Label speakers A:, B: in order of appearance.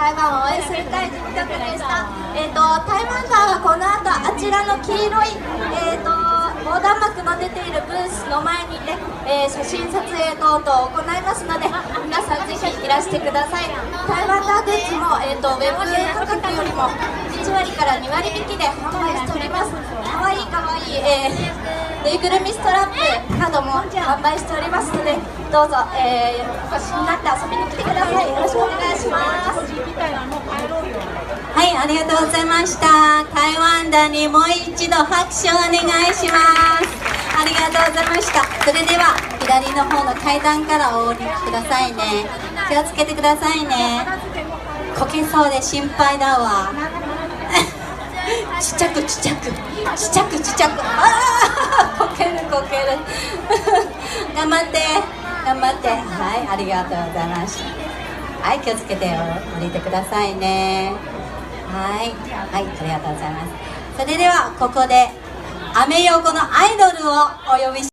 A: 台湾を応援する会企画でした。台湾がこの後あちらの黄色い横断幕の出ているブースの前にて、写真撮影等々を行いますので、皆さんぜひいらしてください。台湾ダーグッズも、ウェブ価格よりも1割から2割引きで販売しております。かわいいかわいい、ぬいぐるみストラップなども販売しておりますので、どうぞ、お越しになって遊びに来てください。よろしくお願いします。
B: はい、ありがとうございました。台湾団にもう一度拍手をお願いします。ありがとうございました。それでは左の方の階段からお降りくださいね。気をつけてくださいね。こけそうで心配だわ。ちっちゃくちっちゃくちっちゃくちっちゃく、ああこけるこける頑張って頑張って。はい、ありがとうございました。はい、気をつけて降りてくださいね。はい、はい、ありがとうございます。それではここでアメ横のアイドルをお呼びします。